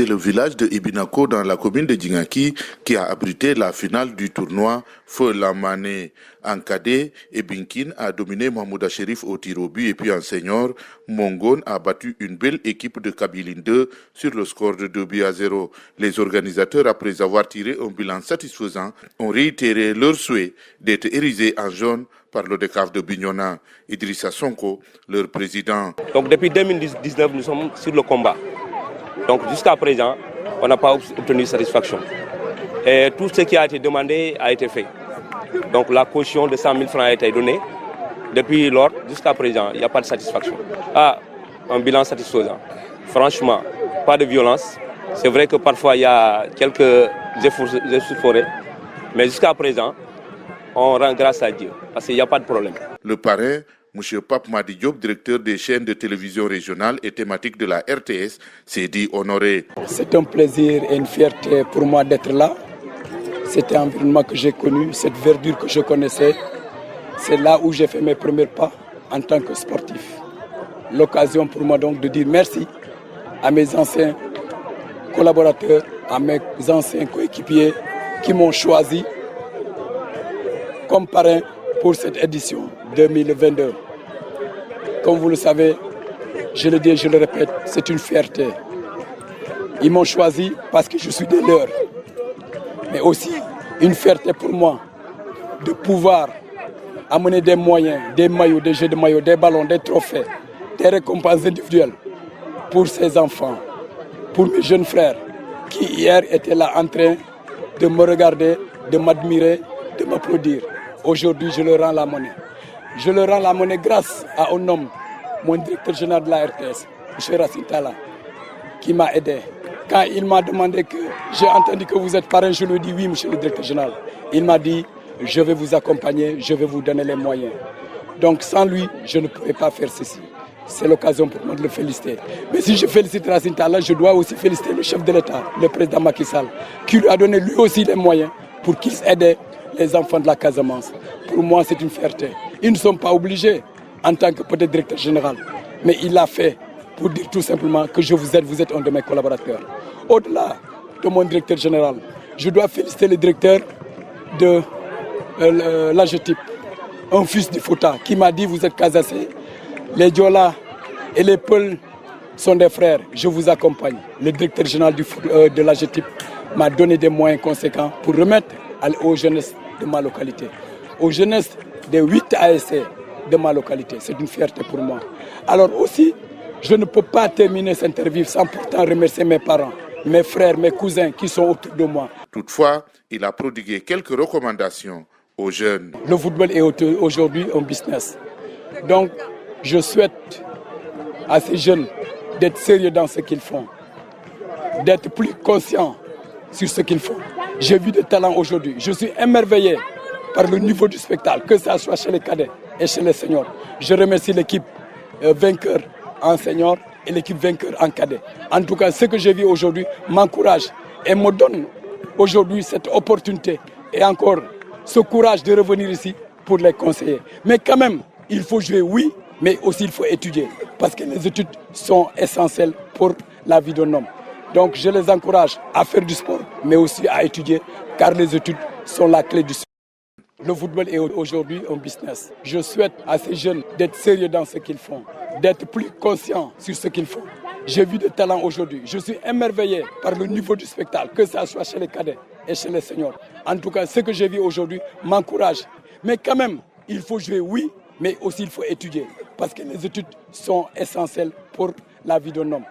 C'est le village de Ibinako dans la commune de Djingaki qui a abrité la finale du tournoi Feu Lamane. En cadet, Ebinkin a dominé Mahmouda Sherif au tir au but et puis en senior, Mongon a battu une belle équipe de Kabiline 2 sur le score de 2-0. Les organisateurs, après avoir tiré un bilan satisfaisant, ont réitéré leur souhait d'être érigés en jaune par le décaf de Bignona. Idrissa Sonko, leur président. Donc depuis 2019, nous sommes sur le combat. Donc jusqu'à présent, on n'a pas obtenu satisfaction. Et tout ce qui a été demandé a été fait. Donc la caution de 100 000 francs a été donnée. Depuis lors, jusqu'à présent, il n'y a pas de satisfaction. Un bilan satisfaisant. Franchement, pas de violence. C'est vrai que parfois il y a quelques efforts, mais jusqu'à présent, on rend grâce à Dieu, parce qu'il n'y a pas de problème. Le parrain, M. Pape Madi Diop, directeur des chaînes de télévision régionales et thématiques de la RTS, s'est dit honoré. C'est un plaisir et une fierté pour moi d'être là. C'était un environnement que j'ai connu, cette verdure que je connaissais. C'est là où j'ai fait mes premiers pas en tant que sportif. L'occasion pour moi donc de dire merci à mes anciens collaborateurs, à mes anciens coéquipiers qui m'ont choisi comme parrain pour cette édition 2022. Comme vous le savez, je le dis et je le répète, c'est une fierté. Ils m'ont choisi parce que je suis des leurs. Mais aussi une fierté pour moi de pouvoir amener des moyens, des maillots, des jeux de maillots, des ballons, des trophées, des récompenses individuelles pour ces enfants, pour mes jeunes frères qui hier étaient là en train de me regarder, de m'admirer, de m'applaudir. Aujourd'hui, je leur rends la monnaie. Je leur rends la monnaie grâce à un homme, mon directeur général de la RTS, M. Racine Talla, qui m'a aidé. Quand il m'a demandé que j'ai entendu que vous êtes parrain, je lui ai dit oui, monsieur le directeur général. Il m'a dit, je vais vous accompagner, je vais vous donner les moyens. Donc sans lui, je ne pourrais pas faire ceci. C'est l'occasion pour moi de le féliciter. Mais si je félicite Racine Talla, je dois aussi féliciter le chef de l'État, le président Macky Sall, qui lui a donné lui aussi les moyens pour qu'il aide les enfants de la Casamance. Pour moi, c'est une fierté. Ils ne sont pas obligés en tant que peut-être directeur général, mais il l'a fait pour dire tout simplement que je vous aide, vous êtes un de mes collaborateurs. Au-delà de mon directeur général, je dois féliciter le directeur de l'AGETIP, un fils du Fouta, qui m'a dit vous êtes Casassé, les Diola et les Peuls sont des frères, je vous accompagne. Le directeur général de l'AGETIP m'a donné des moyens conséquents pour remettre aux jeunesses de ma localité, aux jeunesses des 8 ASC de ma localité. C'est une fierté pour moi. Alors aussi, je ne peux pas terminer cette interview sans pourtant remercier mes parents, mes frères, mes cousins qui sont autour de moi. Toutefois, il a prodigué quelques recommandations aux jeunes. Le football est aujourd'hui un business. Donc, je souhaite à ces jeunes d'être sérieux dans ce qu'ils font, d'être plus conscients sur ce qu'ils font. J'ai vu des talents aujourd'hui. Je suis émerveillé par le niveau du spectacle, que ça soit chez les cadets et chez les seniors. Je remercie l'équipe vainqueur en senior et l'équipe vainqueur en cadet. En tout cas, ce que j'ai vu aujourd'hui m'encourage et me donne aujourd'hui cette opportunité et encore ce courage de revenir ici pour les conseiller. Mais quand même, il faut jouer, oui, mais aussi il faut étudier. Parce que les études sont essentielles pour la vie d'un homme. Donc je les encourage à faire du sport, mais aussi à étudier, car les études sont la clé du succès. Le football est aujourd'hui un business. Je souhaite à ces jeunes d'être sérieux dans ce qu'ils font, d'être plus conscients sur ce qu'ils font. J'ai vu des talents aujourd'hui. Je suis émerveillé par le niveau du spectacle, que ça soit chez les cadets et chez les seniors. En tout cas, ce que j'ai vu aujourd'hui m'encourage. Mais quand même, il faut jouer, oui, mais aussi il faut étudier. Parce que les études sont essentielles pour la vie d'un homme.